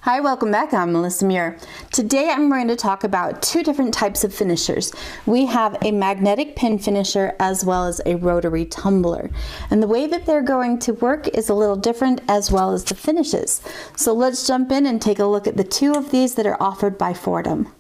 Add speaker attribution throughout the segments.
Speaker 1: Hi, welcome back. I'm Melissa Muir. Today I'm going to talk about two different types of finishers. We have a magnetic pin finisher as well as a rotary tumbler. And the way that they're going to work is a little different as well as the finishes. So let's jump in and take a look at the two of these that are offered by Foredom.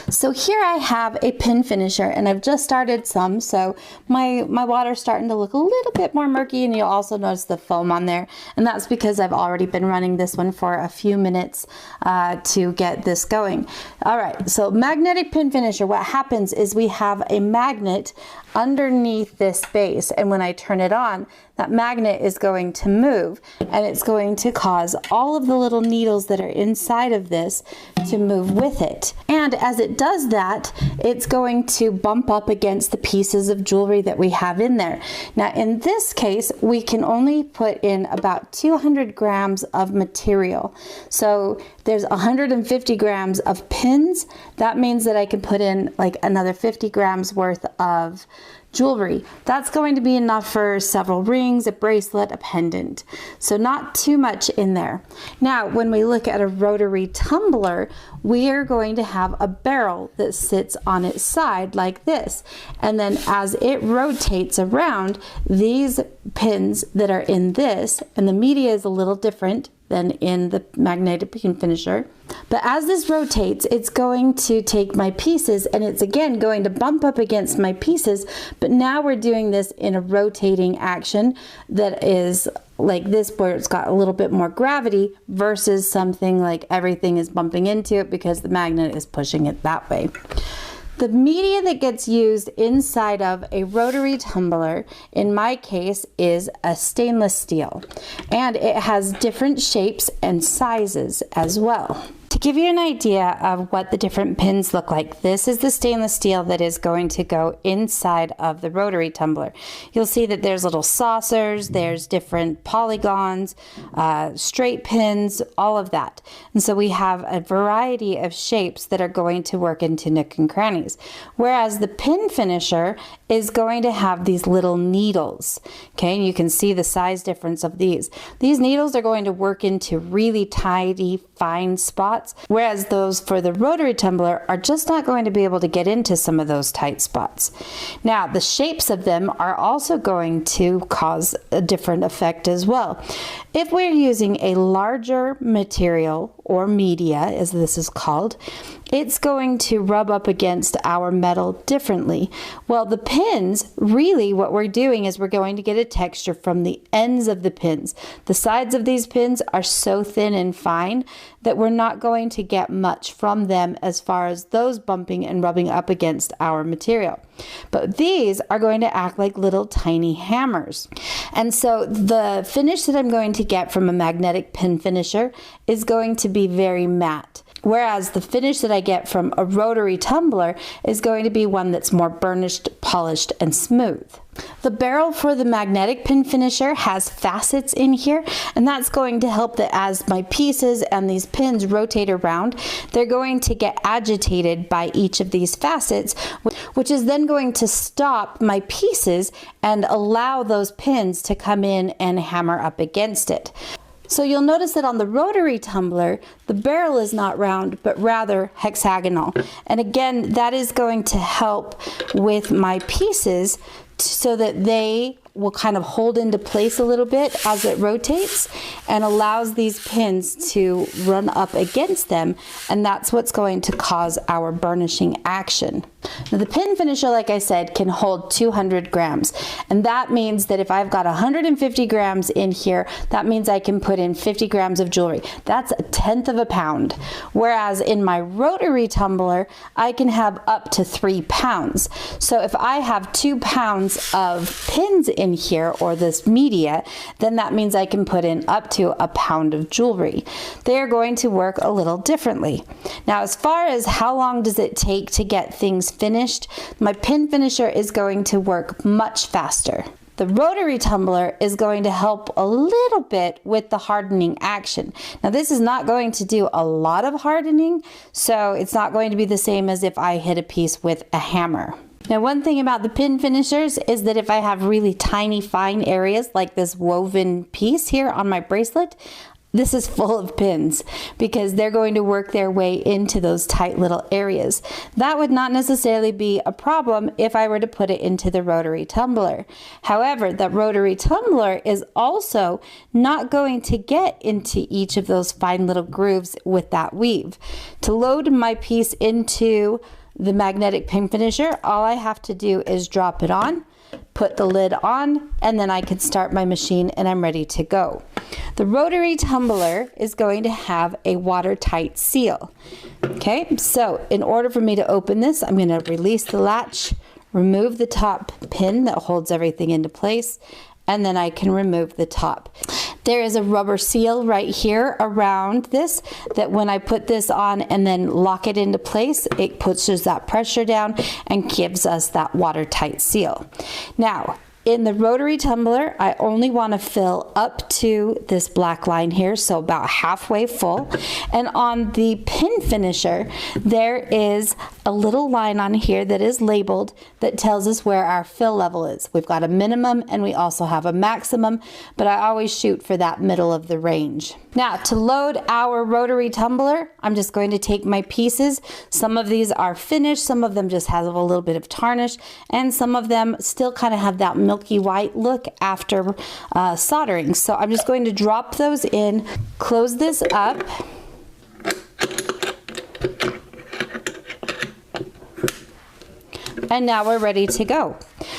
Speaker 1: So here I have a pin finisher, and I've just started some, so my water's starting to look a little bit more murky, and you'll also notice the foam on there, and that's because I've already been running this one for a few minutes to get this going. Alright, so magnetic pin finisher, what happens is we have a magnet underneath this base, and when I turn it on, that magnet is going to move, and it's going to cause all of the little needles that are inside of this to move with it. And as it does that, it's going to bump up against the pieces of jewelry that we have in there. Now in this case, we can only put in about 200 grams of material. So there's 150 grams of pins. That means that I can put in like another 50 grams worth of jewelry. That's going to be enough for several rings, a bracelet, a pendant. So not too much in there. Now, when we look at a rotary tumbler, we are going to have a barrel that sits on its side like this. And then as it rotates around, these pins that are in this, and the media is a little different than in the magnetic pin finisher. But as this rotates, it's going to take my pieces and it's again going to bump up against my pieces, but now we're doing this in a rotating action that is like this, where it's got a little bit more gravity versus something like everything is bumping into it because the magnet is pushing it that way. The media that gets used inside of a rotary tumbler, in my case, is a stainless steel, and it has different shapes and sizes as well. To give you an idea of what the different pins look like, this is the stainless steel that is going to go inside of the rotary tumbler. You'll see that there's little saucers, there's different polygons, straight pins, all of that. And so we have a variety of shapes that are going to work into nook and crannies. Whereas the pin finisher is going to have these little needles. Okay, and you can see the size difference of these. These needles are going to work into really tidy, fine spots, whereas those for the rotary tumbler are just not going to be able to get into some of those tight spots. Now, the shapes of them are also going to cause a different effect as well. If we're using a larger material or media, as this is called, it's going to rub up against our metal differently. Well, the pins, really what we're doing is we're going to get a texture from the ends of the pins. The sides of these pins are so thin and fine that we're not going to get much from them as far as those bumping and rubbing up against our material. But these are going to act like little tiny hammers. And so the finish that I'm going to get from a magnetic pin finisher is going to be very matte. Whereas the finish that I get from a rotary tumbler is going to be one that's more burnished, polished, and smooth. The barrel for the magnetic pin finisher has facets in here, and that's going to help that as my pieces and these pins rotate around, they're going to get agitated by each of these facets, which is then going to stop my pieces and allow those pins to come in and hammer up against it. So you'll notice that on the rotary tumbler, the barrel is not round, but rather hexagonal. And again, that is going to help with my pieces so that they will kind of hold into place a little bit as it rotates and allows these pins to run up against them, and that's what's going to cause our burnishing action. Now the pin finisher, like I said, can hold 200 grams, and that means that if I've got 150 grams in here, that means I can put in 50 grams of jewelry. That's 1/10 of a pound. Whereas in my rotary tumbler, I can have up to 3 pounds. So if I have 2 pounds of pins in here, or this media, then that means I can put in up to 1 pound of jewelry. They are going to work a little differently. Now, as far as how long does it take to get things finished, my pin finisher is going to work much faster. The rotary tumbler is going to help a little bit with the hardening action. Now this is not going to do a lot of hardening, so it's not going to be the same as if I hit a piece with a hammer. Now one thing about the pin finishers is that if I have really tiny fine areas like this woven piece here on my bracelet, this is full of pins because they're going to work their way into those tight little areas. That would not necessarily be a problem if I were to put it into the rotary tumbler. However, that rotary tumbler is also not going to get into each of those fine little grooves with that weave. To load my piece into the magnetic pin finisher, all I have to do is drop it on, put the lid on, and then I can start my machine and I'm ready to go. The rotary tumbler is going to have a watertight seal. Okay, so in order for me to open this, I'm going to release the latch, remove the top pin that holds everything into place, and then I can remove the top. There is a rubber seal right here around this that when I put this on and then lock it into place, it pushes that pressure down and gives us that watertight seal. Now, in the rotary tumbler, I only want to fill up to this black line here, so about halfway full. And on the pin finisher, there is a little line on here that is labeled that tells us where our fill level is. We've got a minimum and we also have a maximum, but I always shoot for that middle of the range. Now, to load our rotary tumbler, I'm just going to take my pieces. Some of these are finished, some of them just have a little bit of tarnish, and some of them still kind of have that milky white look after soldering. So I'm just going to drop those in, close this up, and now we're ready to go.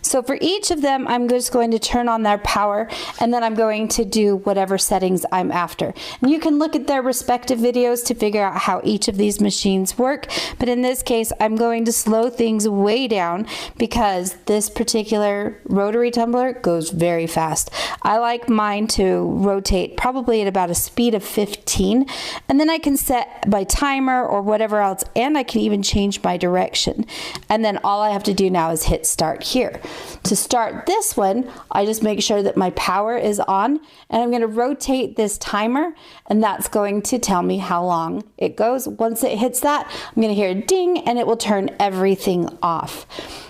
Speaker 1: So for each of them, I'm just going to turn on their power, and then I'm going to do whatever settings I'm after. And you can look at their respective videos to figure out how each of these machines work. But in this case, I'm going to slow things way down because this particular rotary tumbler goes very fast. I like mine to rotate probably at about a speed of 15, and then I can set my timer or whatever else, and I can even change my direction. And then all I have to do now is hit start here. To start this one, I just make sure that my power is on, and I'm going to rotate this timer, and that's going to tell me how long it goes. Once it hits that, I'm going to hear a ding, and it will turn everything off.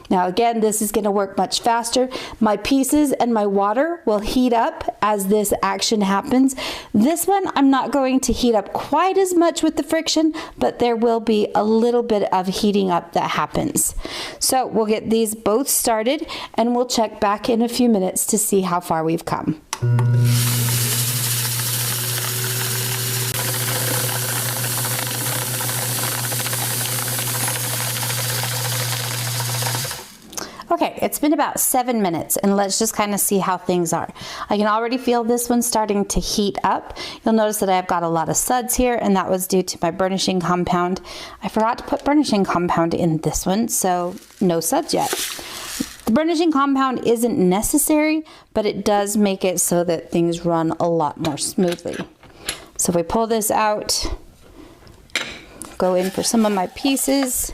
Speaker 1: Now again, this is going to work much faster. My pieces and my water will heat up as this action happens. This one, I'm not going to heat up quite as much with the friction, but there will be a little bit of heating up that happens. So we'll get these both started and we'll check back in a few minutes to see how far we've come. Okay, it's been about 7 minutes, and let's just kind of see how things are. I can already feel this one starting to heat up. You'll notice that I've got a lot of suds here, and that was due to my burnishing compound. I forgot to put burnishing compound in this one, so no suds yet. The burnishing compound isn't necessary, but it does make it so that things run a lot more smoothly. So if we pull this out, go in for some of my pieces.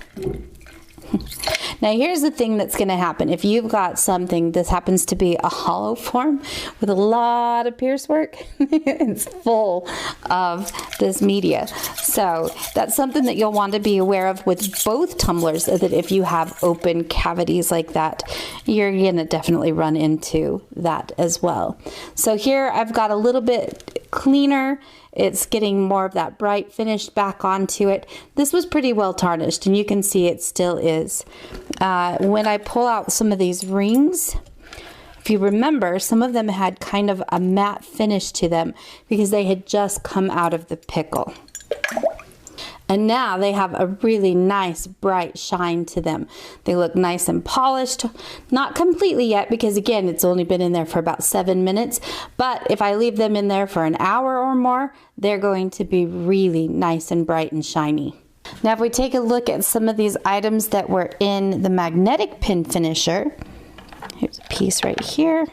Speaker 1: Now here's the thing that's going to happen. If you've got something, this happens to be a hollow form with a lot of pierce work, it's full of this media. So that's something that you'll want to be aware of with both tumblers, that if you have open cavities like that, you're going to definitely run into that as well. So here I've got a little bit cleaner. It's getting more of that bright finish back onto it. This was pretty well tarnished, and you can see it still is. When I pull out some of these rings, if you remember, some of them had kind of a matte finish to them because they had just come out of the pickle. And now they have a really nice bright shine to them. They look nice and polished. Not completely yet because again, it's only been in there for about 7 minutes. But if I leave them in there for an hour or more, they're going to be really nice and bright and shiny. Now if we take a look at some of these items that were in the magnetic pin finisher, here's a piece right here.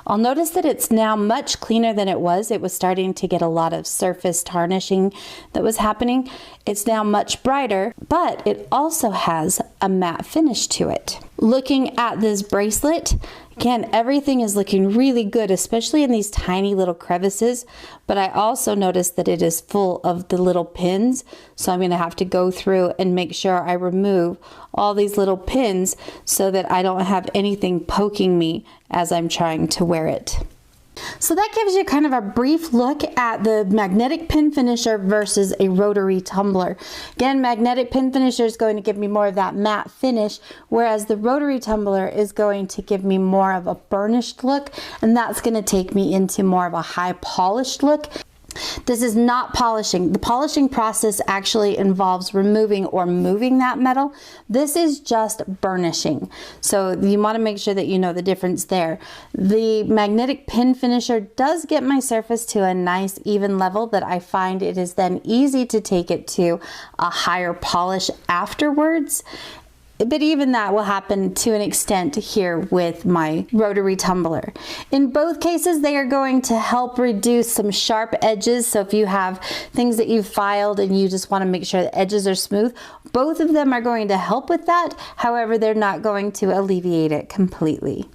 Speaker 1: I'll notice that it's now much cleaner than it was. It was starting to get a lot of surface tarnishing that was happening. It's now much brighter, but it also has a matte finish to it. Looking at this bracelet, again, everything is looking really good, especially in these tiny little crevices, but I also noticed that it is full of the little pins, so I'm going to have to go through and make sure I remove all these little pins so that I don't have anything poking me as I'm trying to wear it. So that gives you kind of a brief look at the magnetic pin finisher versus a rotary tumbler. Again, magnetic pin finisher is going to give me more of that matte finish, whereas the rotary tumbler is going to give me more of a burnished look, and that's going to take me into more of a high polished look. This is not polishing. The polishing process actually involves removing or moving that metal. This is just burnishing. So you want to make sure that you know the difference there. The magnetic pin finisher does get my surface to a nice even level that I find it is then easy to take it to a higher polish afterwards. But even that will happen to an extent here with my rotary tumbler. In both cases, they are going to help reduce some sharp edges. So if you have things that you've filed and you just want to make sure the edges are smooth, both of them are going to help with that. However, they're not going to alleviate it completely.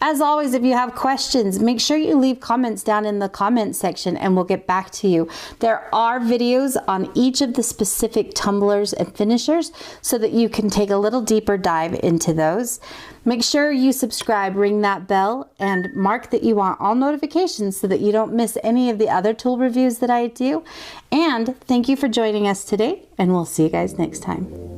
Speaker 1: As always, if you have questions, make sure you leave comments down in the comment section and we'll get back to you. There are videos on each of the specific tumblers and finishers so that you can take a little deeper dive into those. Make sure you subscribe, ring that bell, and mark that you want all notifications so that you don't miss any of the other tool reviews that I do. And thank you for joining us today, and we'll see you guys next time.